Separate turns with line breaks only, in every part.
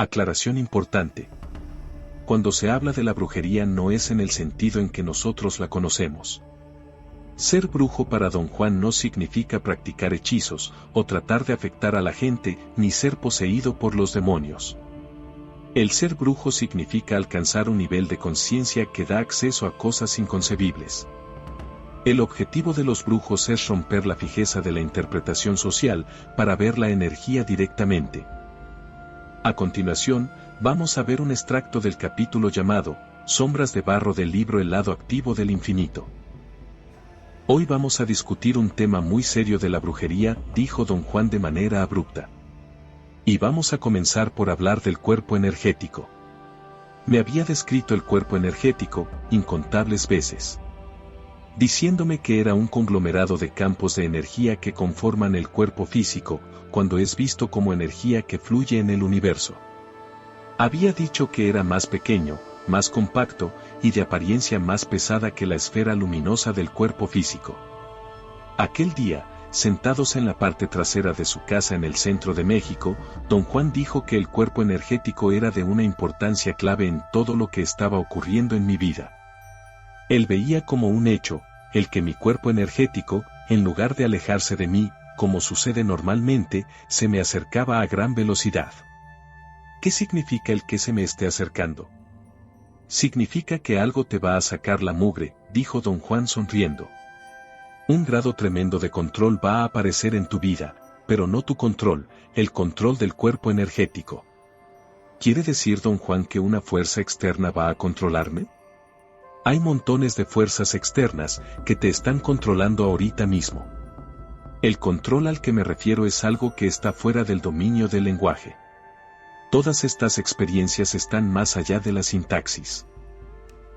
Aclaración importante. Cuando se habla de la brujería no es en el sentido en que nosotros la conocemos. Ser brujo para Don Juan no significa practicar hechizos, o tratar de afectar a la gente, ni ser poseído por los demonios. El ser brujo significa alcanzar un nivel de conciencia que da acceso a cosas inconcebibles. El objetivo de los brujos es romper la fijeza de la interpretación social para ver la energía directamente. A continuación, vamos a ver un extracto del capítulo llamado Sombras de Barro del libro El lado activo del infinito. Hoy vamos a discutir un tema muy serio de la brujería, dijo Don Juan de manera abrupta. Y vamos a comenzar por hablar del cuerpo energético. Me había descrito el cuerpo energético incontables veces, diciéndome que era un conglomerado de campos de energía que conforman el cuerpo físico, cuando es visto como energía que fluye en el universo. Había dicho que era más pequeño, más compacto, y de apariencia más pesada que la esfera luminosa del cuerpo físico. Aquel día, sentados en la parte trasera de su casa en el centro de México, Don Juan dijo que el cuerpo energético era de una importancia clave en todo lo que estaba ocurriendo en mi vida. Él veía como un hecho, el que mi cuerpo energético, en lugar de alejarse de mí, como sucede normalmente, se me acercaba a gran velocidad. ¿Qué significa el que se me esté acercando? Significa que algo te va a sacar la mugre, dijo Don Juan sonriendo. Un grado tremendo de control va a aparecer en tu vida, pero no tu control, el control del cuerpo energético. ¿Quiere decir Don Juan que una fuerza externa va a controlarme? Hay montones de fuerzas externas que te están controlando ahorita mismo. El control al que me refiero es algo que está fuera del dominio del lenguaje. Todas estas experiencias están más allá de la sintaxis.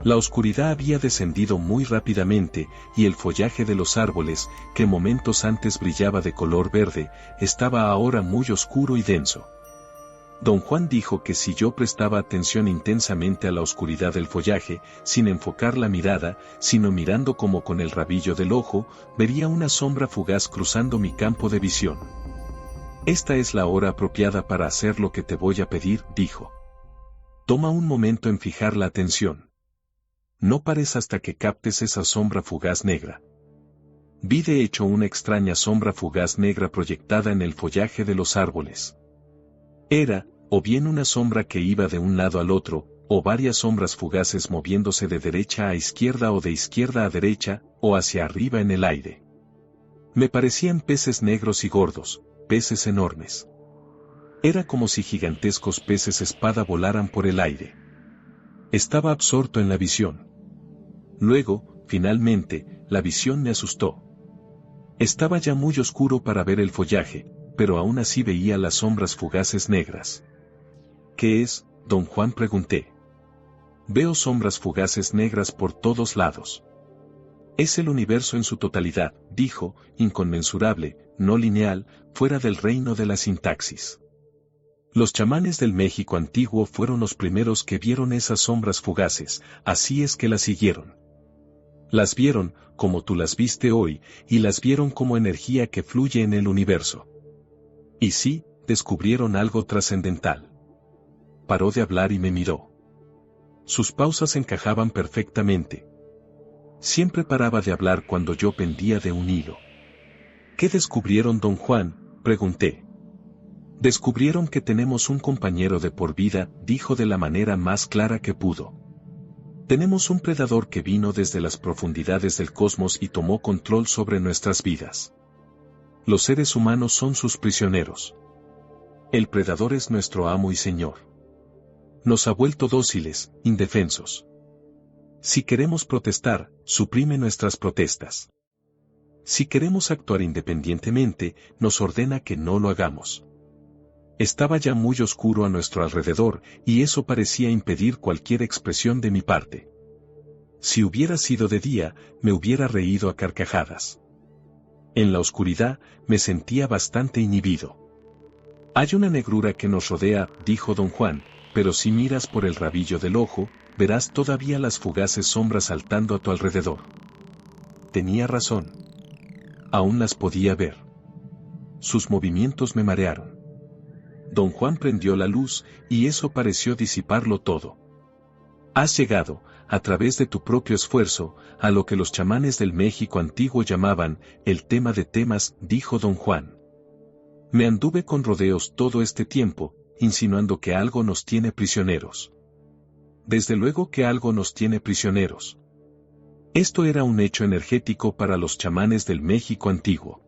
La oscuridad había descendido muy rápidamente y el follaje de los árboles, que momentos antes brillaba de color verde, estaba ahora muy oscuro y denso. Don Juan dijo que si yo prestaba atención intensamente a la oscuridad del follaje, sin enfocar la mirada, sino mirando como con el rabillo del ojo, vería una sombra fugaz cruzando mi campo de visión. Esta es la hora apropiada para hacer lo que te voy a pedir, dijo. Toma un momento en fijar la atención. No pares hasta que captes esa sombra fugaz negra. Vi de hecho una extraña sombra fugaz negra proyectada en el follaje de los árboles. Era, o bien una sombra que iba de un lado al otro, o varias sombras fugaces moviéndose de derecha a izquierda o de izquierda a derecha, o hacia arriba en el aire. Me parecían peces negros y gordos, peces enormes. Era como si gigantescos peces espada volaran por el aire. Estaba absorto en la visión. Luego, finalmente, la visión me asustó. Estaba ya muy oscuro para ver el follaje, pero aún así veía las sombras fugaces negras. ¿Qué es, Don Juan? Pregunté. Veo sombras fugaces negras por todos lados. Es el universo en su totalidad, dijo, inconmensurable, no lineal, fuera del reino de la sintaxis. Los chamanes del México antiguo fueron los primeros que vieron esas sombras fugaces, así es que las siguieron. Las vieron, como tú las viste hoy, y las vieron como energía que fluye en el universo. Y sí, descubrieron algo trascendental. Paró de hablar y me miró. Sus pausas encajaban perfectamente. Siempre paraba de hablar cuando yo pendía de un hilo. ¿Qué descubrieron, Don Juan?, pregunté. Descubrieron que tenemos un compañero de por vida, dijo de la manera más clara que pudo. Tenemos un predador que vino desde las profundidades del cosmos y tomó control sobre nuestras vidas. Los seres humanos son sus prisioneros. El predador es nuestro amo y señor. Nos ha vuelto dóciles, indefensos. Si queremos protestar, suprime nuestras protestas. Si queremos actuar independientemente, nos ordena que no lo hagamos. Estaba ya muy oscuro a nuestro alrededor, y eso parecía impedir cualquier expresión de mi parte. Si hubiera sido de día, me hubiera reído a carcajadas. En la oscuridad, me sentía bastante inhibido. Hay una negrura que nos rodea, dijo Don Juan, pero si miras por el rabillo del ojo, verás todavía las fugaces sombras saltando a tu alrededor. Tenía razón. Aún las podía ver. Sus movimientos me marearon. Don Juan prendió la luz, y eso pareció disiparlo todo. Has llegado, a través de tu propio esfuerzo, a lo que los chamanes del México antiguo llamaban, el tema de temas, dijo don Juan. Me anduve con rodeos todo este tiempo, insinuando que algo nos tiene prisioneros. Desde luego que algo nos tiene prisioneros. Esto era un hecho energético para los chamanes del México antiguo.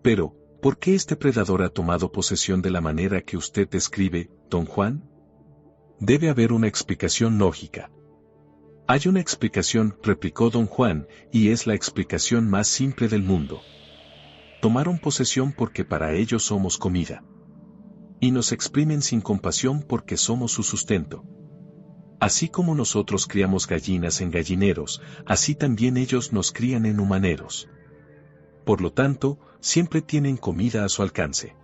Pero, ¿por qué este predador ha tomado posesión de la manera que usted describe, don Juan? Debe haber una explicación lógica. Hay una explicación, replicó don Juan, y es la explicación más simple del mundo. Tomaron posesión porque para ellos somos comida. Y nos exprimen sin compasión porque somos su sustento. Así como nosotros criamos gallinas en gallineros, así también ellos nos crían en humaneros. Por lo tanto, siempre tienen comida a su alcance.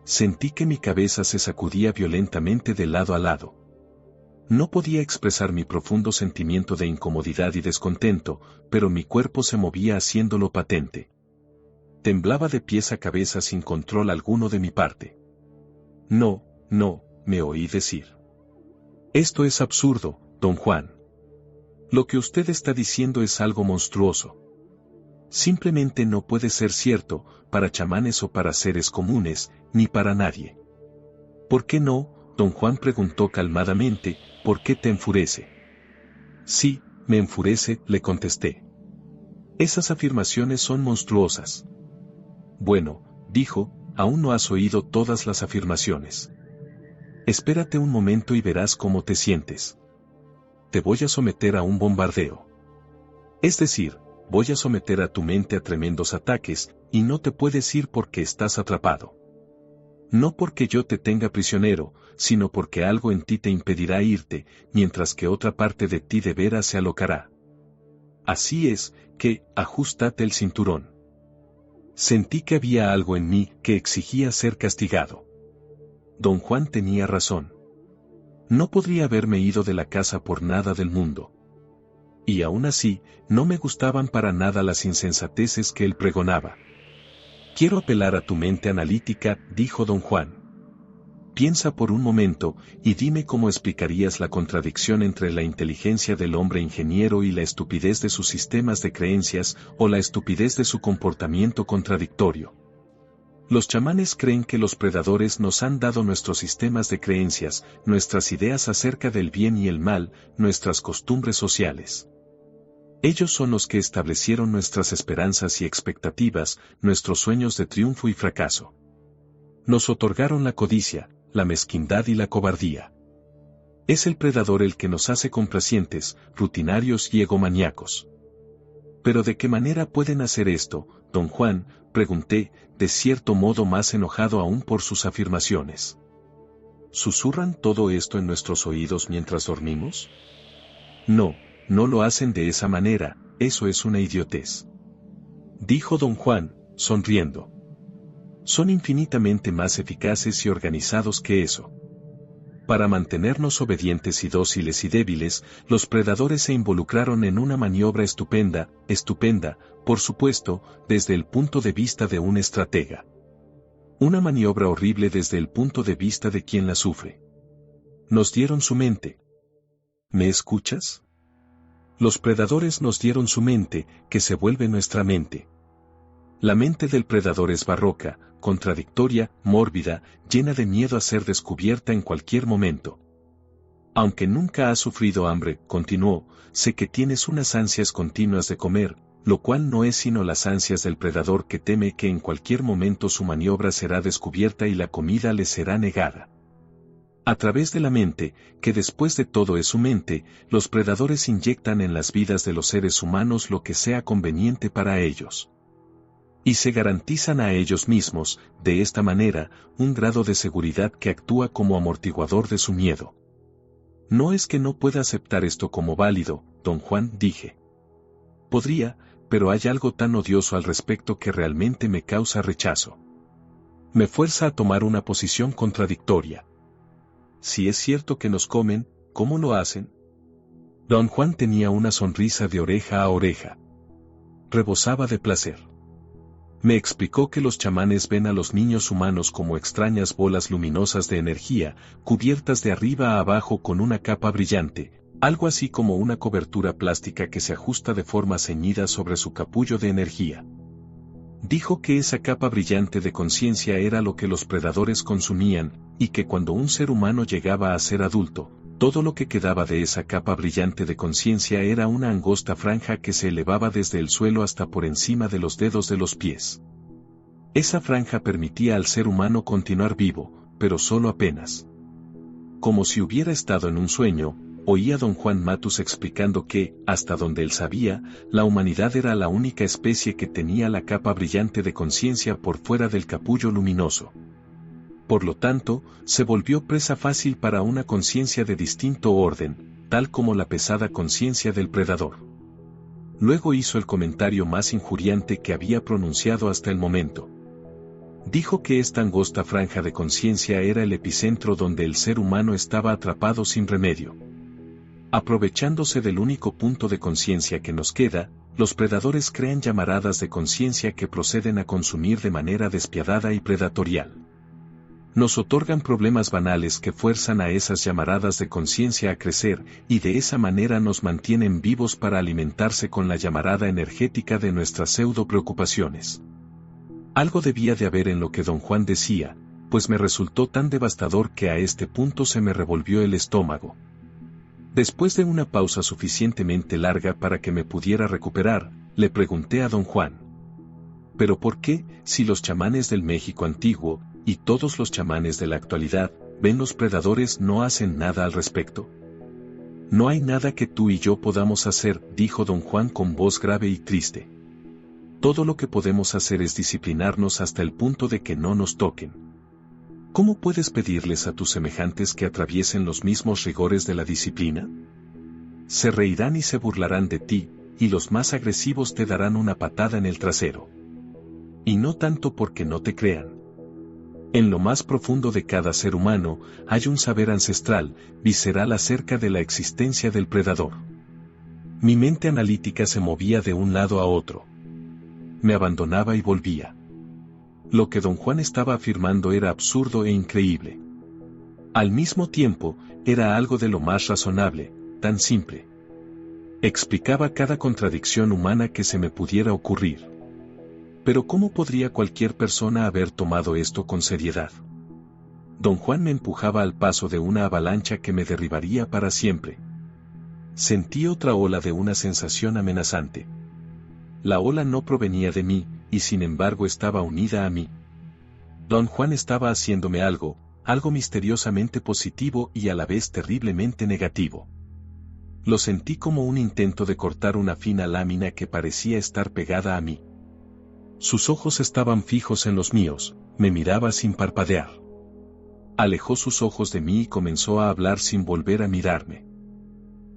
Sentí que mi cabeza se sacudía violentamente de lado a lado. No podía expresar mi profundo sentimiento de incomodidad y descontento, pero mi cuerpo se movía haciéndolo patente. Temblaba de pies a cabeza sin control alguno de mi parte. No, me oí decir. Esto es absurdo, don Juan. Lo que usted está diciendo es algo monstruoso. Simplemente no puede ser cierto, para chamanes o para seres comunes, ni para nadie. ¿Por qué no? Don Juan preguntó calmadamente, ¿por qué te enfurece? Sí, me enfurece, le contesté. Esas afirmaciones son monstruosas. Bueno, dijo, aún no has oído todas las afirmaciones. Espérate un momento y verás cómo te sientes. Te voy a someter a un bombardeo. Es decir, voy a someter a tu mente a tremendos ataques, y no te puedes ir porque estás atrapado. No porque yo te tenga prisionero, sino porque algo en ti te impedirá irte, mientras que otra parte de ti de veras se alocará. Así es, que, ajústate el cinturón. Sentí que había algo en mí que exigía ser castigado. Don Juan tenía razón. No podría haberme ido de la casa por nada del mundo. Y aún así, no me gustaban para nada las insensateces que él pregonaba. Quiero apelar a tu mente analítica, dijo don Juan. Piensa por un momento, y dime cómo explicarías la contradicción entre la inteligencia del hombre ingeniero y la estupidez de sus sistemas de creencias, o la estupidez de su comportamiento contradictorio. Los chamanes creen que los predadores nos han dado nuestros sistemas de creencias, nuestras ideas acerca del bien y el mal, nuestras costumbres sociales. Ellos son los que establecieron nuestras esperanzas y expectativas, nuestros sueños de triunfo y fracaso. Nos otorgaron la codicia, la mezquindad y la cobardía. Es el predador el que nos hace complacientes, rutinarios y egomaníacos. ¿Pero de qué manera pueden hacer esto, don Juan?, pregunté, de cierto modo más enojado aún por sus afirmaciones. ¿Susurran todo esto en nuestros oídos mientras dormimos? No lo hacen de esa manera, eso es una idiotez. Dijo don Juan, sonriendo. Son infinitamente más eficaces y organizados que eso. Para mantenernos obedientes y dóciles y débiles, los predadores se involucraron en una maniobra estupenda, por supuesto, desde el punto de vista de un estratega. Una maniobra horrible desde el punto de vista de quien la sufre. Nos dieron su mente. ¿Me escuchas? Los predadores nos dieron su mente, que se vuelve nuestra mente. La mente del predador es barroca, contradictoria, mórbida, llena de miedo a ser descubierta en cualquier momento. Aunque nunca has sufrido hambre, continuó, sé que tienes unas ansias continuas de comer, lo cual no es sino las ansias del predador que teme que en cualquier momento su maniobra será descubierta y la comida le será negada. A través de la mente, que después de todo es su mente, los predadores inyectan en las vidas de los seres humanos lo que sea conveniente para ellos. Y se garantizan a ellos mismos, de esta manera, un grado de seguridad que actúa como amortiguador de su miedo. No es que no pueda aceptar esto como válido, don Juan, dije. Podría, pero hay algo tan odioso al respecto que realmente me causa rechazo. Me fuerza a tomar una posición contradictoria. Si es cierto que nos comen, ¿cómo lo hacen? Don Juan tenía una sonrisa de oreja a oreja. Rebosaba de placer. Me explicó que los chamanes ven a los niños humanos como extrañas bolas luminosas de energía, cubiertas de arriba a abajo con una capa brillante, algo así como una cobertura plástica que se ajusta de forma ceñida sobre su capullo de energía. Dijo que esa capa brillante de conciencia era lo que los predadores consumían, y que cuando un ser humano llegaba a ser adulto, todo lo que quedaba de esa capa brillante de conciencia era una angosta franja que se elevaba desde el suelo hasta por encima de los dedos de los pies. Esa franja permitía al ser humano continuar vivo, pero solo apenas. Como si hubiera estado en un sueño, oía a don Juan Matus explicando que, hasta donde él sabía, la humanidad era la única especie que tenía la capa brillante de conciencia por fuera del capullo luminoso. Por lo tanto, se volvió presa fácil para una conciencia de distinto orden, tal como la pesada conciencia del predador. Luego hizo el comentario más injuriante que había pronunciado hasta el momento. Dijo que esta angosta franja de conciencia era el epicentro donde el ser humano estaba atrapado sin remedio. Aprovechándose del único punto de conciencia que nos queda, los predadores crean llamaradas de conciencia que proceden a consumir de manera despiadada y predatorial. Nos otorgan problemas banales que fuerzan a esas llamaradas de conciencia a crecer, y de esa manera nos mantienen vivos para alimentarse con la llamarada energética de nuestras pseudo preocupaciones. Algo debía de haber en lo que don Juan decía, pues me resultó tan devastador que a este punto se me revolvió el estómago. Después de una pausa suficientemente larga para que me pudiera recuperar, le pregunté a don Juan. ¿Pero por qué, si los chamanes del México antiguo, y todos los chamanes de la actualidad, ven los predadores no hacen nada al respecto? No hay nada que tú y yo podamos hacer, dijo don Juan con voz grave y triste. Todo lo que podemos hacer es disciplinarnos hasta el punto de que no nos toquen. ¿Cómo puedes pedirles a tus semejantes que atraviesen los mismos rigores de la disciplina? Se reirán y se burlarán de ti, y los más agresivos te darán una patada en el trasero. Y no tanto porque no te crean. En lo más profundo de cada ser humano, hay un saber ancestral, visceral acerca de la existencia del predador. Mi mente analítica se movía de un lado a otro. Me abandonaba y volvía. Lo que don Juan estaba afirmando era absurdo e increíble. Al mismo tiempo, era algo de lo más razonable, tan simple. Explicaba cada contradicción humana que se me pudiera ocurrir. Pero ¿cómo podría cualquier persona haber tomado esto con seriedad? Don Juan me empujaba al paso de una avalancha que me derribaría para siempre. Sentí otra ola de una sensación amenazante. La ola no provenía de mí, y sin embargo estaba unida a mí. Don Juan estaba haciéndome algo misteriosamente positivo y a la vez terriblemente negativo. Lo sentí como un intento de cortar una fina lámina que parecía estar pegada a mí. Sus ojos estaban fijos en los míos, me miraba sin parpadear. Alejó sus ojos de mí y comenzó a hablar sin volver a mirarme.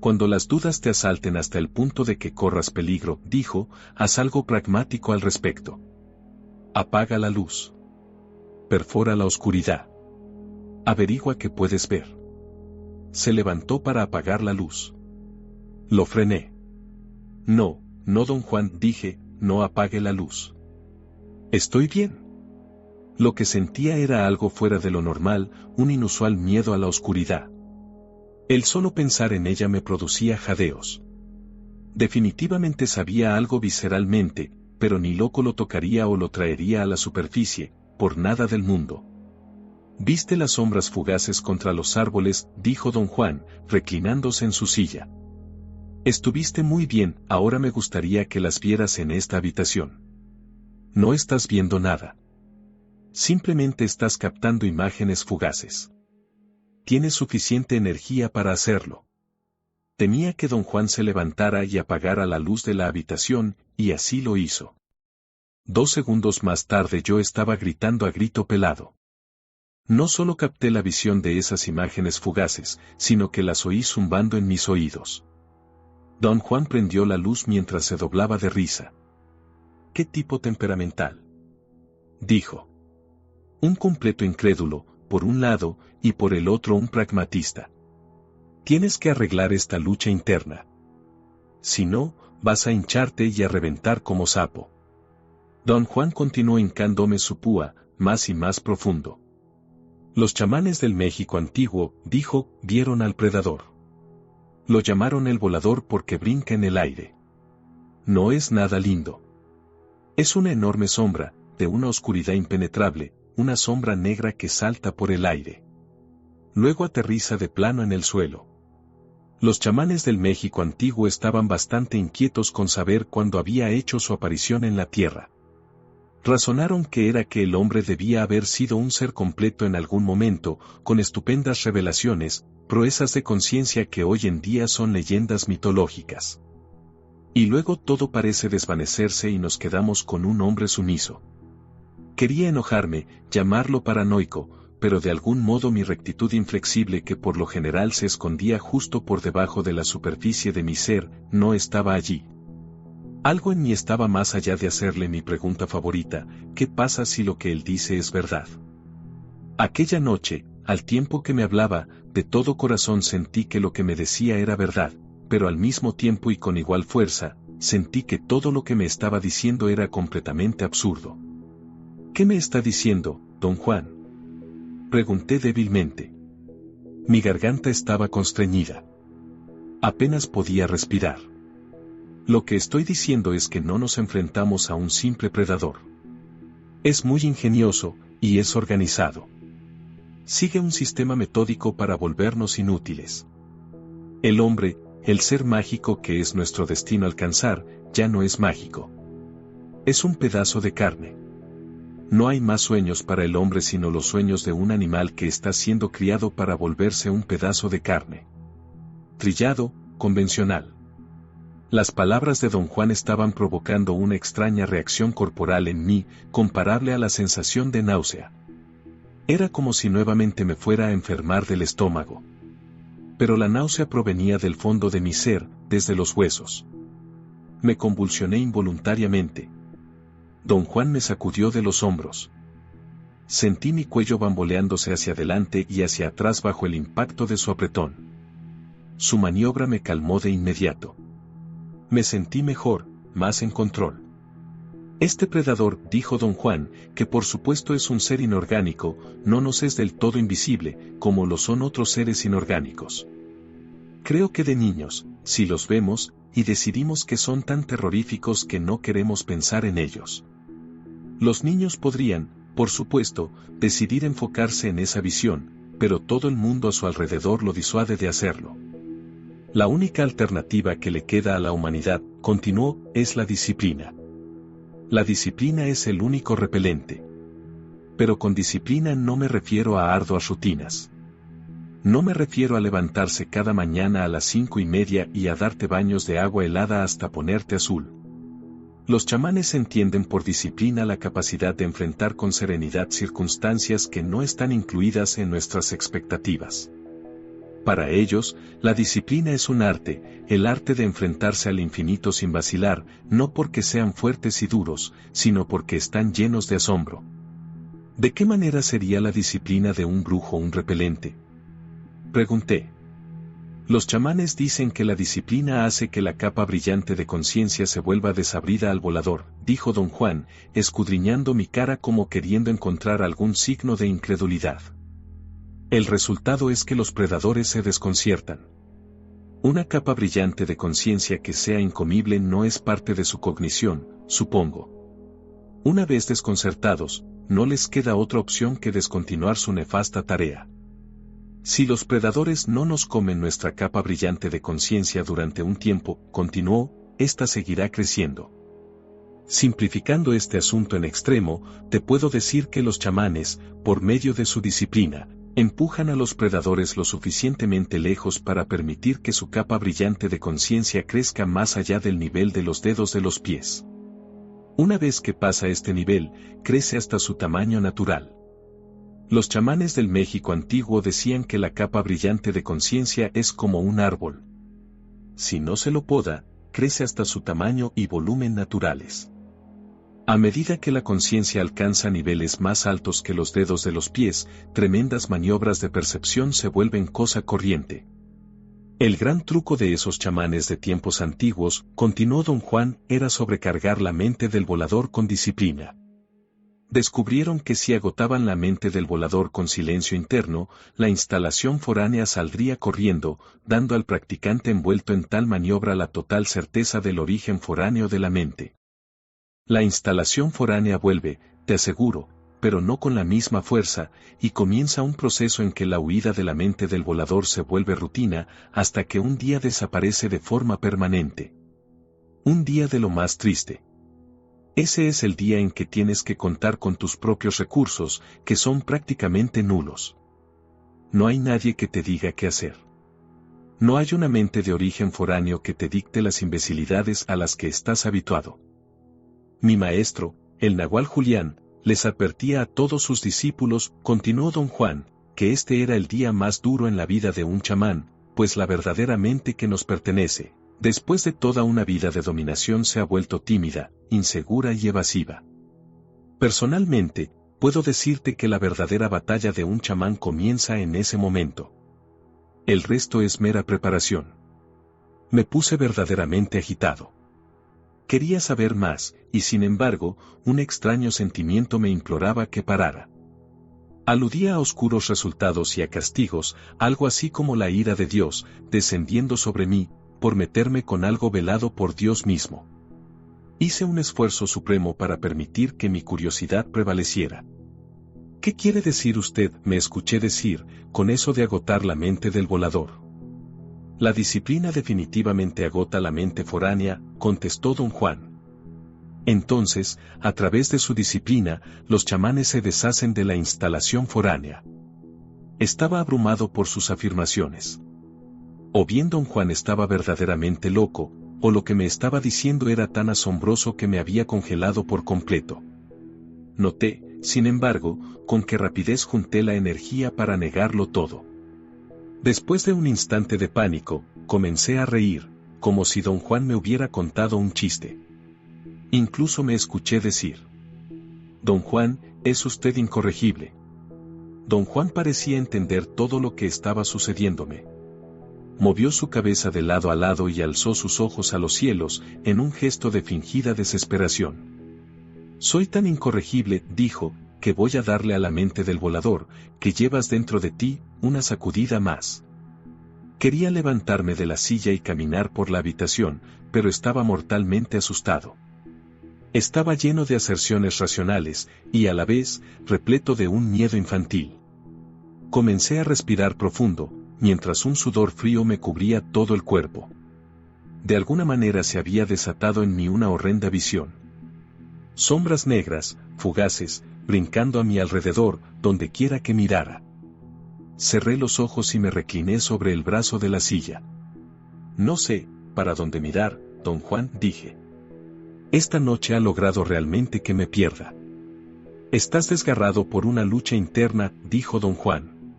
Cuando las dudas te asalten hasta el punto de que corras peligro, dijo, haz algo pragmático al respecto. Apaga la luz. Perfora la oscuridad. Averigua qué puedes ver. Se levantó para apagar la luz. Lo frené. No, don Juan, dije, no apague la luz. Estoy bien. Lo que sentía era algo fuera de lo normal, un inusual miedo a la oscuridad. El solo pensar en ella me producía jadeos. Definitivamente sabía algo visceralmente, pero ni loco lo tocaría o lo traería a la superficie, por nada del mundo. Viste las sombras fugaces contra los árboles, dijo don Juan, reclinándose en su silla. Estuviste muy bien, ahora me gustaría que las vieras en esta habitación. No estás viendo nada. Simplemente estás captando imágenes fugaces. Tienes suficiente energía para hacerlo. Temía que don Juan se levantara y apagara la luz de la habitación, y así lo hizo. 2 segundos más tarde yo estaba gritando a grito pelado. No solo capté la visión de esas imágenes fugaces, sino que las oí zumbando en mis oídos. Don Juan prendió la luz mientras se doblaba de risa. ¿Qué tipo temperamental?, dijo. Un completo incrédulo, por un lado, y por el otro un pragmatista. Tienes que arreglar esta lucha interna. Si no, vas a hincharte y a reventar como sapo. Don Juan continuó hincándome su púa, más y más profundo. Los chamanes del México antiguo, dijo, vieron al predador. Lo llamaron el volador porque brinca en el aire. No es nada lindo. Es una enorme sombra, de una oscuridad impenetrable, una sombra negra que salta por el aire. Luego aterriza de plano en el suelo. Los chamanes del México antiguo estaban bastante inquietos con saber cuándo había hecho su aparición en la tierra. Razonaron que era que el hombre debía haber sido un ser completo en algún momento, con estupendas revelaciones, proezas de conciencia que hoy en día son leyendas mitológicas. Y luego todo parece desvanecerse y nos quedamos con un hombre sumiso. Quería enojarme, llamarlo paranoico, pero de algún modo mi rectitud inflexible que por lo general se escondía justo por debajo de la superficie de mi ser, no estaba allí. Algo en mí estaba más allá de hacerle mi pregunta favorita, ¿qué pasa si lo que él dice es verdad? Aquella noche, al tiempo que me hablaba, de todo corazón sentí que lo que me decía era verdad, pero al mismo tiempo y con igual fuerza, sentí que todo lo que me estaba diciendo era completamente absurdo. ¿Qué me está diciendo, don Juan? Pregunté débilmente. Mi garganta estaba constreñida. Apenas podía respirar. Lo que estoy diciendo es que no nos enfrentamos a un simple predador. Es muy ingenioso, y es organizado. Sigue un sistema metódico para volvernos inútiles. El hombre, el ser mágico que es nuestro destino alcanzar, ya no es mágico. Es un pedazo de carne. No hay más sueños para el hombre sino los sueños de un animal que está siendo criado para volverse un pedazo de carne. Trillado, convencional. Las palabras de don Juan estaban provocando una extraña reacción corporal en mí, comparable a la sensación de náusea. Era como si nuevamente me fuera a enfermar del estómago. Pero la náusea provenía del fondo de mi ser, desde los huesos. Me convulsioné involuntariamente. Don Juan me sacudió de los hombros. Sentí mi cuello bamboleándose hacia adelante y hacia atrás bajo el impacto de su apretón. Su maniobra me calmó de inmediato. Me sentí mejor, más en control. Este predador, dijo don Juan, que por supuesto es un ser inorgánico, no nos es del todo invisible, como lo son otros seres inorgánicos. Creo que de niños, si los vemos, y decidimos que son tan terroríficos que no queremos pensar en ellos. Los niños podrían, por supuesto, decidir enfocarse en esa visión, pero todo el mundo a su alrededor lo disuade de hacerlo. La única alternativa que le queda a la humanidad, continuó, es la disciplina. La disciplina es el único repelente. Pero con disciplina no me refiero a arduas rutinas. No me refiero a levantarse cada mañana a las 5:30 y a darte baños de agua helada hasta ponerte azul. Los chamanes entienden por disciplina la capacidad de enfrentar con serenidad circunstancias que no están incluidas en nuestras expectativas. Para ellos, la disciplina es un arte, el arte de enfrentarse al infinito sin vacilar, no porque sean fuertes y duros, sino porque están llenos de asombro. ¿De qué manera sería la disciplina de un brujo un repelente? Pregunté. Los chamanes dicen que la disciplina hace que la capa brillante de conciencia se vuelva desabrida al volador, dijo don Juan, escudriñando mi cara como queriendo encontrar algún signo de incredulidad. El resultado es que los predadores se desconciertan. Una capa brillante de conciencia que sea incomible no es parte de su cognición, supongo. Una vez desconcertados, no les queda otra opción que descontinuar su nefasta tarea. Si los predadores no nos comen nuestra capa brillante de conciencia durante un tiempo, continuó, ésta seguirá creciendo. Simplificando este asunto en extremo, te puedo decir que los chamanes, por medio de su disciplina, empujan a los predadores lo suficientemente lejos para permitir que su capa brillante de conciencia crezca más allá del nivel de los dedos de los pies. Una vez que pasa este nivel, crece hasta su tamaño natural. Los chamanes del México antiguo decían que la capa brillante de conciencia es como un árbol. Si no se lo poda, crece hasta su tamaño y volumen naturales. A medida que la conciencia alcanza niveles más altos que los dedos de los pies, tremendas maniobras de percepción se vuelven cosa corriente. El gran truco de esos chamanes de tiempos antiguos, continuó don Juan, era sobrecargar la mente del volador con disciplina. Descubrieron que si agotaban la mente del volador con silencio interno, la instalación foránea saldría corriendo, dando al practicante envuelto en tal maniobra la total certeza del origen foráneo de la mente. La instalación foránea vuelve, te aseguro, pero no con la misma fuerza, y comienza un proceso en que la huida de la mente del volador se vuelve rutina, hasta que un día desaparece de forma permanente. Un día de lo más triste. Ese es el día en que tienes que contar con tus propios recursos, que son prácticamente nulos. No hay nadie que te diga qué hacer. No hay una mente de origen foráneo que te dicte las imbecilidades a las que estás habituado. Mi maestro, el nahual Julián, les advertía a todos sus discípulos, continuó don Juan, que este era el día más duro en la vida de un chamán, pues la verdadera mente que nos pertenece, después de toda una vida de dominación se ha vuelto tímida, insegura y evasiva. Personalmente, puedo decirte que la verdadera batalla de un chamán comienza en ese momento. El resto es mera preparación. Me puse verdaderamente agitado. Quería saber más, y sin embargo, un extraño sentimiento me imploraba que parara. Aludía a oscuros resultados y a castigos, algo así como la ira de Dios, descendiendo sobre mí, por meterme con algo velado por Dios mismo. Hice un esfuerzo supremo para permitir que mi curiosidad prevaleciera. ¿Qué quiere decir usted?, me escuché decir, con eso de agotar la mente del volador? La disciplina definitivamente agota la mente foránea, contestó don Juan. Entonces, a través de su disciplina, los chamanes se deshacen de la instalación foránea. Estaba abrumado por sus afirmaciones. O bien don Juan estaba verdaderamente loco, o lo que me estaba diciendo era tan asombroso que me había congelado por completo. Noté, sin embargo, con qué rapidez junté la energía para negarlo todo. Después de un instante de pánico, comencé a reír, como si don Juan me hubiera contado un chiste. Incluso me escuché decir: don Juan, es usted incorregible. Don Juan parecía entender todo lo que estaba sucediéndome. Movió su cabeza de lado a lado y alzó sus ojos a los cielos, en un gesto de fingida desesperación. Soy tan incorregible, dijo, que voy a darle a la mente del volador, que llevas dentro de ti, una sacudida más. Quería levantarme de la silla y caminar por la habitación, pero estaba mortalmente asustado. Estaba lleno de aserciones racionales, y a la vez, repleto de un miedo infantil. Comencé a respirar profundo, mientras un sudor frío me cubría todo el cuerpo. De alguna manera se había desatado en mí una horrenda visión. Sombras negras, fugaces, brincando a mi alrededor, donde quiera que mirara. Cerré los ojos y me recliné sobre el brazo de la silla. No sé, para dónde mirar, don Juan, dije. Esta noche ha logrado realmente que me pierda. Estás desgarrado por una lucha interna, dijo don Juan.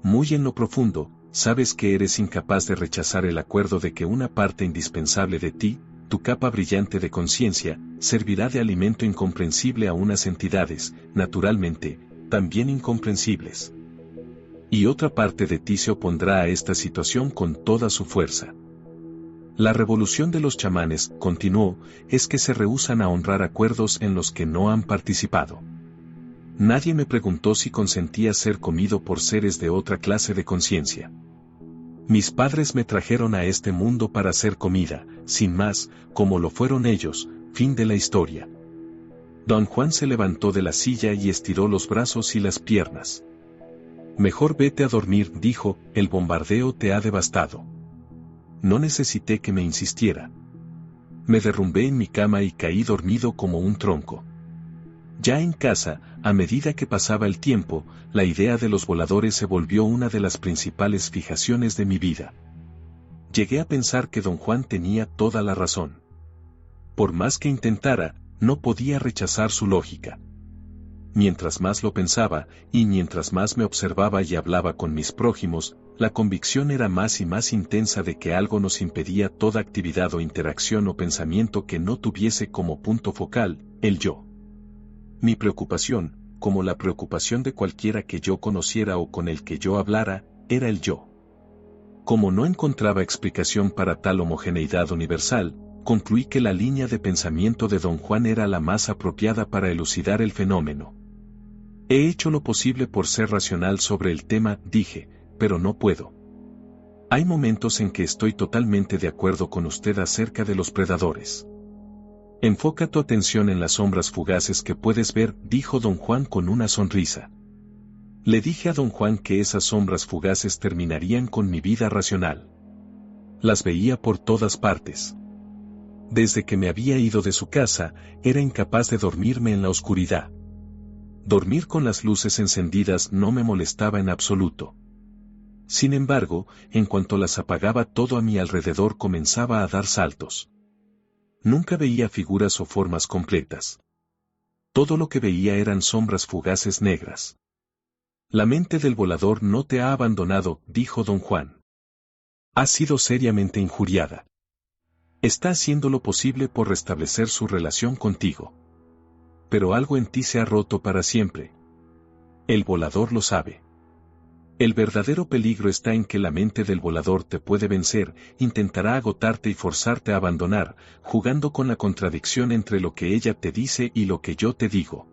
Muy en lo profundo, sabes que eres incapaz de rechazar el acuerdo de que una parte indispensable de ti, tu capa brillante de conciencia, servirá de alimento incomprensible a unas entidades, naturalmente, también incomprensibles. Y otra parte de ti se opondrá a esta situación con toda su fuerza. La revolución de los chamanes, continuó, es que se rehúsan a honrar acuerdos en los que no han participado. Nadie me preguntó si consentía ser comido por seres de otra clase de conciencia. Mis padres me trajeron a este mundo para ser comida, sin más, como lo fueron ellos, fin de la historia. Don Juan se levantó de la silla y estiró los brazos y las piernas. Mejor vete a dormir, dijo, el bombardeo te ha devastado. No necesité que me insistiera. Me derrumbé en mi cama y caí dormido como un tronco. Ya en casa, a medida que pasaba el tiempo, la idea de los voladores se volvió una de las principales fijaciones de mi vida. Llegué a pensar que don Juan tenía toda la razón. Por más que intentara, no podía rechazar su lógica. Mientras más lo pensaba, y mientras más me observaba y hablaba con mis prójimos, la convicción era más y más intensa de que algo nos impedía toda actividad o interacción o pensamiento que no tuviese como punto focal, el yo. Mi preocupación, como la preocupación de cualquiera que yo conociera o con el que yo hablara, era el yo. Como no encontraba explicación para tal homogeneidad universal, concluí que la línea de pensamiento de don Juan era la más apropiada para elucidar el fenómeno. He hecho lo posible por ser racional sobre el tema, dije, pero no puedo. Hay momentos en que estoy totalmente de acuerdo con usted acerca de los predadores. Enfoca tu atención en las sombras fugaces que puedes ver, dijo don Juan con una sonrisa. Le dije a don Juan que esas sombras fugaces terminarían con mi vida racional. Las veía por todas partes. Desde que me había ido de su casa, era incapaz de dormirme en la oscuridad. Dormir con las luces encendidas no me molestaba en absoluto. Sin embargo, en cuanto las apagaba, todo a mi alrededor comenzaba a dar saltos. Nunca veía figuras o formas completas. Todo lo que veía eran sombras fugaces negras. La mente del volador no te ha abandonado, dijo don Juan. Ha sido seriamente injuriada. Está haciendo lo posible por restablecer su relación contigo. Pero algo en ti se ha roto para siempre. El volador lo sabe. El verdadero peligro está en que la mente del volador te puede vencer, intentará agotarte y forzarte a abandonar, jugando con la contradicción entre lo que ella te dice y lo que yo te digo.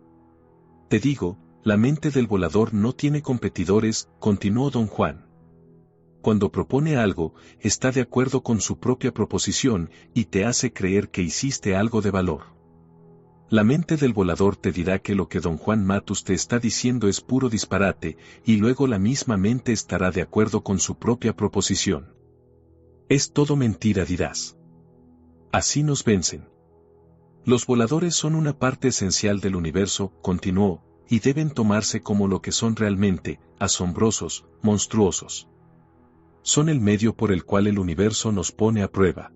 Te digo, la mente del volador no tiene competidores, continuó don Juan. Cuando propone algo, está de acuerdo con su propia proposición y te hace creer que hiciste algo de valor. La mente del volador te dirá que lo que don Juan Matus te está diciendo es puro disparate, y luego la misma mente estará de acuerdo con su propia proposición. Es todo mentira, dirás. Así nos vencen. Los voladores son una parte esencial del universo, continuó, y deben tomarse como lo que son realmente, asombrosos, monstruosos. Son el medio por el cual el universo nos pone a prueba.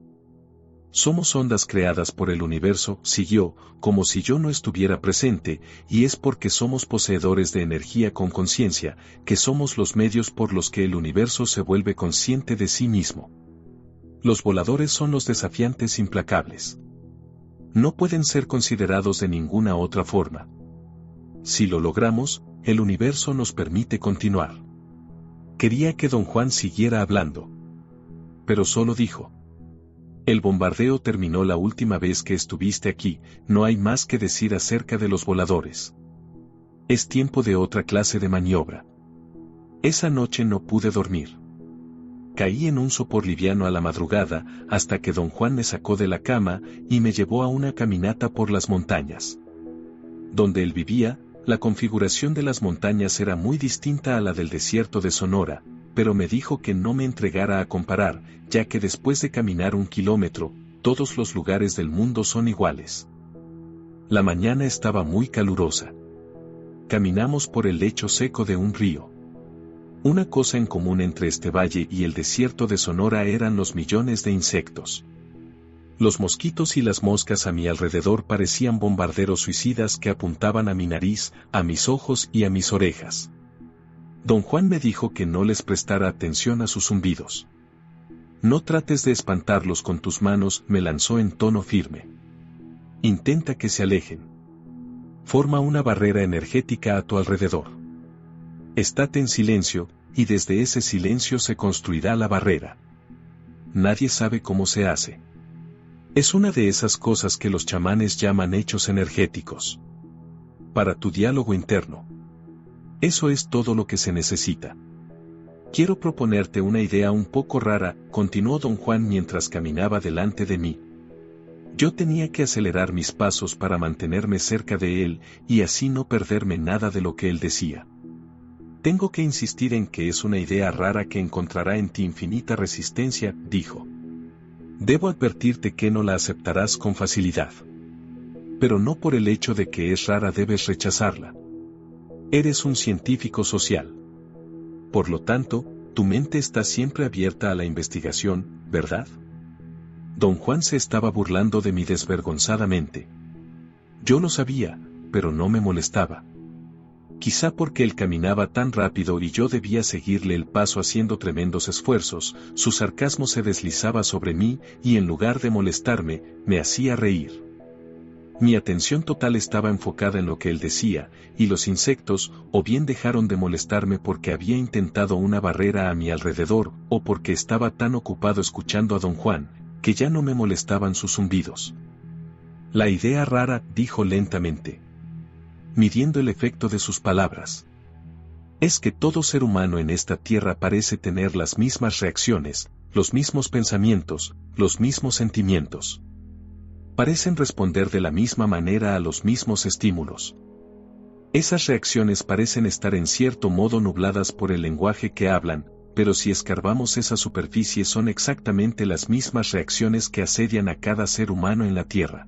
Somos ondas creadas por el universo, siguió, como si yo no estuviera presente, y es porque somos poseedores de energía con conciencia, que somos los medios por los que el universo se vuelve consciente de sí mismo. Los voladores son los desafiantes implacables. No pueden ser considerados de ninguna otra forma. Si lo logramos, el universo nos permite continuar. Quería que don Juan siguiera hablando. Pero solo dijo: el bombardeo terminó la última vez que estuviste aquí, no hay más que decir acerca de los voladores. Es tiempo de otra clase de maniobra. Esa noche no pude dormir. Caí en un sopor liviano a la madrugada, hasta que don Juan me sacó de la cama y me llevó a una caminata por las montañas. Donde él vivía, la configuración de las montañas era muy distinta a la del desierto de Sonora, pero me dijo que no me entregara a comparar, ya que después de caminar 1 kilómetro, todos los lugares del mundo son iguales. La mañana estaba muy calurosa. Caminamos por el lecho seco de un río. Una cosa en común entre este valle y el desierto de Sonora eran los millones de insectos. Los mosquitos y las moscas a mi alrededor parecían bombarderos suicidas que apuntaban a mi nariz, a mis ojos y a mis orejas. Don Juan me dijo que no les prestara atención a sus zumbidos. No trates de espantarlos con tus manos, me lanzó en tono firme. Intenta que se alejen. Forma una barrera energética a tu alrededor. Estate en silencio, y desde ese silencio se construirá la barrera. Nadie sabe cómo se hace. Es una de esas cosas que los chamanes llaman hechos energéticos. Para tu diálogo interno. Eso es todo lo que se necesita. Quiero proponerte una idea un poco rara, continuó don Juan mientras caminaba delante de mí. Yo tenía que acelerar mis pasos para mantenerme cerca de él, y así no perderme nada de lo que él decía. Tengo que insistir en que es una idea rara que encontrará en ti infinita resistencia, dijo. Debo advertirte que no la aceptarás con facilidad. Pero no por el hecho de que es rara debes rechazarla. Eres un científico social. Por lo tanto, tu mente está siempre abierta a la investigación, ¿verdad? Don Juan se estaba burlando de mí desvergonzadamente. Yo lo sabía, pero no me molestaba. Quizá porque él caminaba tan rápido y yo debía seguirle el paso haciendo tremendos esfuerzos, su sarcasmo se deslizaba sobre mí y en lugar de molestarme, me hacía reír. Mi atención total estaba enfocada en lo que él decía, y los insectos, o bien dejaron de molestarme porque había intentado una barrera a mi alrededor, o porque estaba tan ocupado escuchando a don Juan, que ya no me molestaban sus zumbidos. La idea rara, dijo lentamente, midiendo el efecto de sus palabras, es que todo ser humano en esta tierra parece tener las mismas reacciones, los mismos pensamientos, los mismos sentimientos. Parecen responder de la misma manera a los mismos estímulos. Esas reacciones parecen estar en cierto modo nubladas por el lenguaje que hablan, pero si escarbamos esa superficie son exactamente las mismas reacciones que asedian a cada ser humano en la Tierra.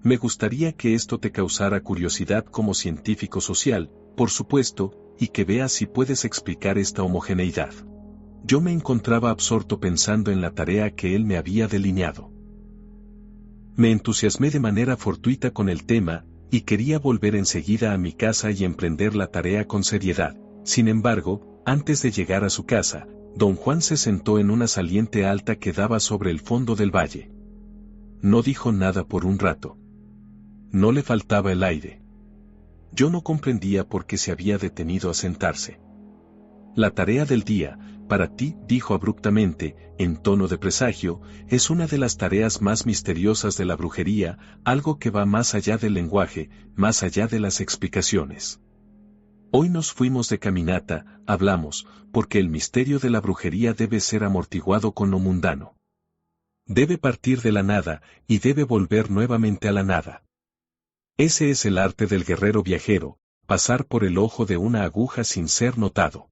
Me gustaría que esto te causara curiosidad como científico social, por supuesto, y que veas si puedes explicar esta homogeneidad. Yo me encontraba absorto pensando en la tarea que él me había delineado. Me entusiasmé de manera fortuita con el tema, y quería volver enseguida a mi casa y emprender la tarea con seriedad. Sin embargo, antes de llegar a su casa, don Juan se sentó en una saliente alta que daba sobre el fondo del valle. No dijo nada por un rato. No le faltaba el aire. Yo no comprendía por qué se había detenido a sentarse. La tarea del día, para ti, dijo abruptamente, en tono de presagio, es una de las tareas más misteriosas de la brujería, algo que va más allá del lenguaje, más allá de las explicaciones. Hoy nos fuimos de caminata, hablamos, porque el misterio de la brujería debe ser amortiguado con lo mundano. Debe partir de la nada, y debe volver nuevamente a la nada. Ese es el arte del guerrero viajero, pasar por el ojo de una aguja sin ser notado.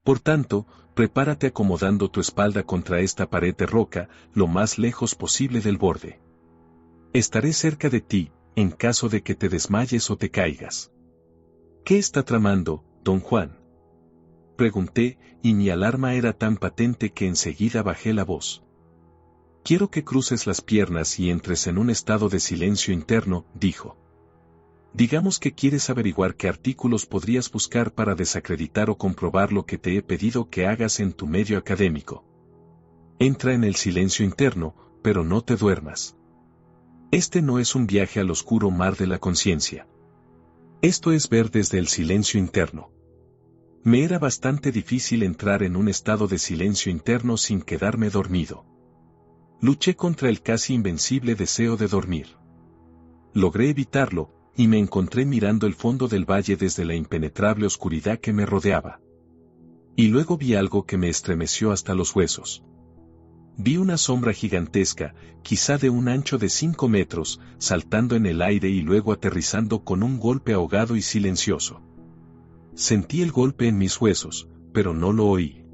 Por tanto, prepárate acomodando tu espalda contra esta pared de roca, lo más lejos posible del borde. Estaré cerca de ti, en caso de que te desmayes o te caigas. ¿Qué está tramando, don Juan? Pregunté, y mi alarma era tan patente que enseguida bajé la voz. Quiero que cruces las piernas y entres en un estado de silencio interno, dijo. Digamos que quieres averiguar qué artículos podrías buscar para desacreditar o comprobar lo que te he pedido que hagas en tu medio académico. Entra en el silencio interno, pero no te duermas. Este no es un viaje al oscuro mar de la conciencia. Esto es ver desde el silencio interno. Me era bastante difícil entrar en un estado de silencio interno sin quedarme dormido. Luché contra el casi invencible deseo de dormir. Logré evitarlo, y me encontré mirando el fondo del valle desde la impenetrable oscuridad que me rodeaba. Y luego vi algo que me estremeció hasta los huesos. Vi una sombra gigantesca, quizá de un ancho de 5 metros, saltando en el aire y luego aterrizando con un golpe ahogado y silencioso. Sentí el golpe en mis huesos, pero no lo oí.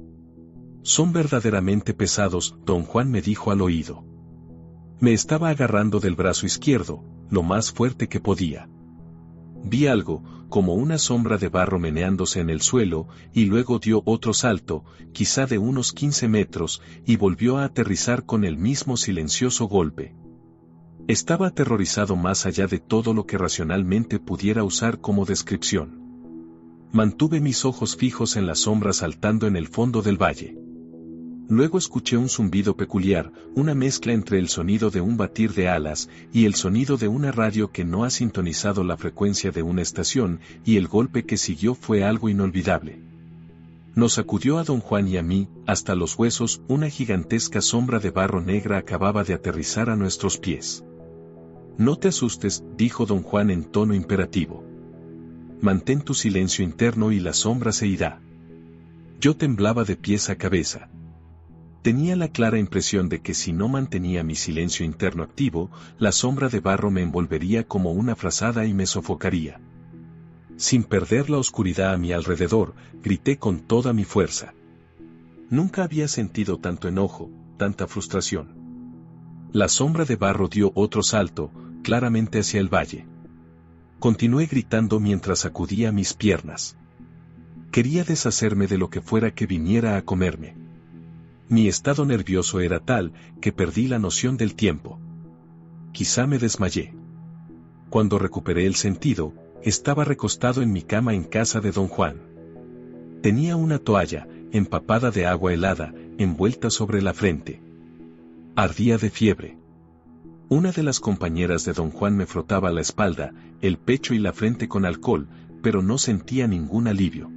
Son verdaderamente pesados, don Juan me dijo al oído. Me estaba agarrando del brazo izquierdo, lo más fuerte que podía. Vi algo, como una sombra de barro meneándose en el suelo, y luego dio otro salto, quizá de unos 15 metros, y volvió a aterrizar con el mismo silencioso golpe. Estaba aterrorizado más allá de todo lo que racionalmente pudiera usar como descripción. Mantuve mis ojos fijos en la sombra saltando en el fondo del valle. Luego escuché un zumbido peculiar, una mezcla entre el sonido de un batir de alas y el sonido de una radio que no ha sintonizado la frecuencia de una estación, y el golpe que siguió fue algo inolvidable. Nos sacudió a don Juan y a mí, hasta los huesos, una gigantesca sombra de barro negra acababa de aterrizar a nuestros pies. No te asustes, dijo don Juan en tono imperativo. Mantén tu silencio interno y la sombra se irá. Yo temblaba de pies a cabeza. Tenía la clara impresión de que si no mantenía mi silencio interno activo, la sombra de barro me envolvería como una frazada y me sofocaría. Sin perder la oscuridad a mi alrededor, grité con toda mi fuerza. Nunca había sentido tanto enojo, tanta frustración. La sombra de barro dio otro salto, claramente hacia el valle. Continué gritando mientras sacudía mis piernas. Quería deshacerme de lo que fuera que viniera a comerme. Mi estado nervioso era tal, que perdí la noción del tiempo. Quizá me desmayé. Cuando recuperé el sentido, estaba recostado en mi cama en casa de don Juan. Tenía una toalla, empapada de agua helada, envuelta sobre la frente. Ardía de fiebre. Una de las compañeras de don Juan me frotaba la espalda, el pecho y la frente con alcohol, pero no sentía ningún alivio.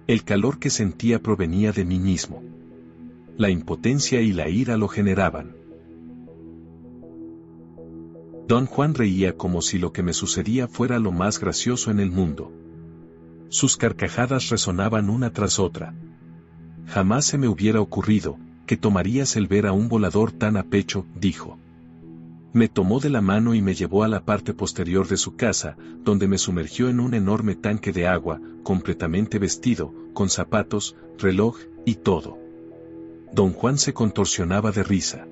El calor que sentía provenía de mí mismo. La impotencia y la ira lo generaban. Don Juan reía como si lo que me sucedía fuera lo más gracioso en el mundo. Sus carcajadas resonaban una tras otra. Jamás se me hubiera ocurrido que tomarías el ver a un volador tan a pecho, dijo. Me tomó de la mano y me llevó a la parte posterior de su casa, donde me sumergió en un enorme tanque de agua, completamente vestido, con zapatos, reloj y todo. Don Juan se contorsionaba de risa.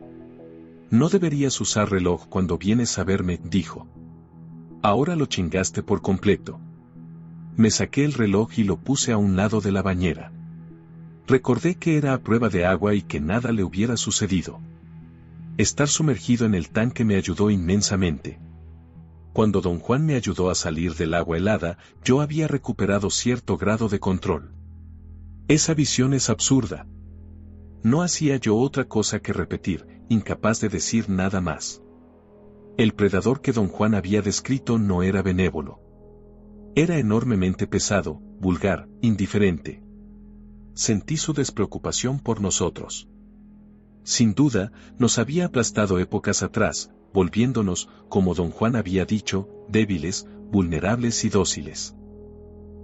No deberías usar reloj cuando vienes a verme, dijo. Ahora lo chingaste por completo. Me saqué el reloj y lo puse a un lado de la bañera. Recordé que era a prueba de agua y que nada le hubiera sucedido. Estar sumergido en el tanque me ayudó inmensamente. Cuando don Juan me ayudó a salir del agua helada, yo había recuperado cierto grado de control. Esa visión es absurda. No hacía yo otra cosa que repetir, incapaz de decir nada más. El predador que don Juan había descrito no era benévolo. Era enormemente pesado, vulgar, indiferente. Sentí su despreocupación por nosotros. Sin duda, nos había aplastado épocas atrás, volviéndonos, como don Juan había dicho, débiles, vulnerables y dóciles.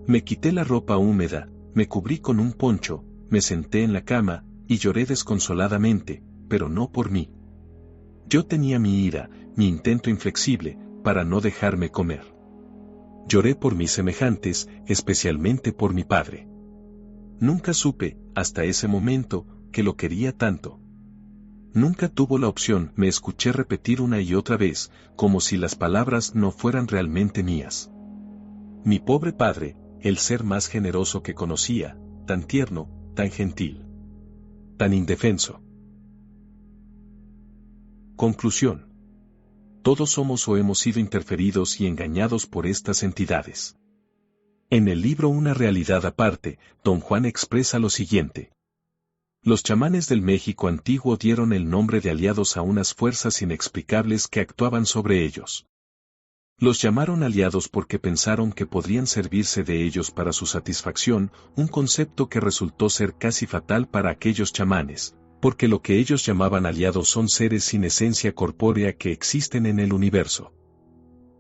Me quité la ropa húmeda, me cubrí con un poncho, me senté en la cama, y lloré desconsoladamente, pero no por mí. Yo tenía mi ira, mi intento inflexible, para no dejarme comer. Lloré por mis semejantes, especialmente por mi padre. Nunca supe, hasta ese momento, que lo quería tanto. Nunca tuvo la opción, me escuché repetir una y otra vez, como si las palabras no fueran realmente mías. Mi pobre padre, el ser más generoso que conocía, tan tierno, tan gentil, tan indefenso. Conclusión. Todos somos o hemos sido interferidos y engañados por estas entidades. En el libro Una realidad aparte, don Juan expresa lo siguiente. Los chamanes del México antiguo dieron el nombre de aliados a unas fuerzas inexplicables que actuaban sobre ellos. Los llamaron aliados porque pensaron que podrían servirse de ellos para su satisfacción, un concepto que resultó ser casi fatal para aquellos chamanes, porque lo que ellos llamaban aliados son seres sin esencia corpórea que existen en el universo.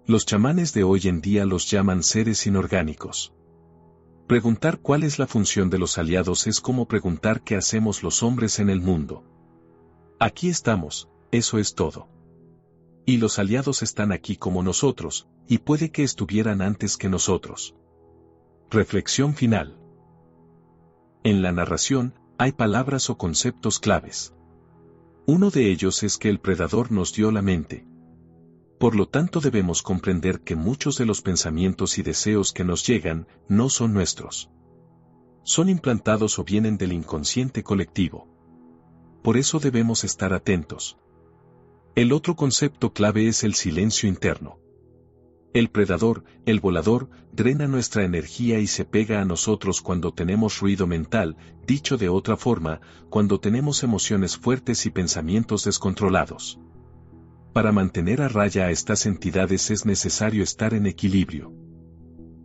Los chamanes de hoy en día los llaman seres inorgánicos. Preguntar cuál es la función de los aliados es como preguntar qué hacemos los hombres en el mundo. Aquí estamos, eso es todo. Y los aliados están aquí como nosotros, y puede que estuvieran antes que nosotros. Reflexión final. En la narración, hay palabras o conceptos claves. Uno de ellos es que el predador nos dio la mente. Por lo tanto debemos comprender que muchos de los pensamientos y deseos que nos llegan no son nuestros. Son implantados o vienen del inconsciente colectivo. Por eso debemos estar atentos. El otro concepto clave es el silencio interno. El predador, el volador, drena nuestra energía y se pega a nosotros cuando tenemos ruido mental, dicho de otra forma, cuando tenemos emociones fuertes y pensamientos descontrolados. Para mantener a raya a estas entidades es necesario estar en equilibrio.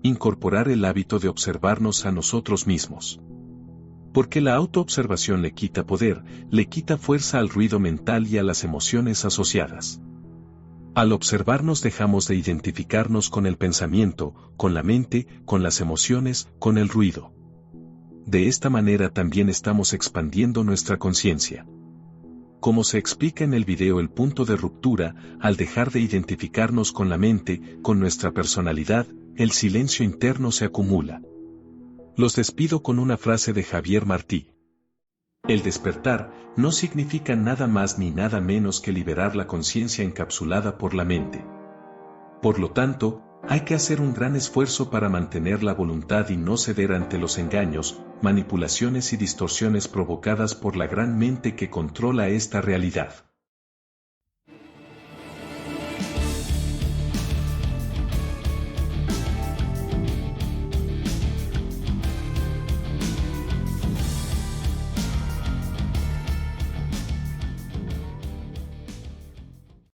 Incorporar el hábito de observarnos a nosotros mismos. Porque la autoobservación le quita poder, le quita fuerza al ruido mental y a las emociones asociadas. Al observarnos dejamos de identificarnos con el pensamiento, con la mente, con las emociones, con el ruido. De esta manera también estamos expandiendo nuestra conciencia. Como se explica en el video, el punto de ruptura, al dejar de identificarnos con la mente, con nuestra personalidad, el silencio interno se acumula. Los despido con una frase de Javier Martí. El despertar no significa nada más ni nada menos que liberar la conciencia encapsulada por la mente. Por lo tanto, hay que hacer un gran esfuerzo para mantener la voluntad y no ceder ante los engaños, manipulaciones y distorsiones provocadas por la gran mente que controla esta realidad.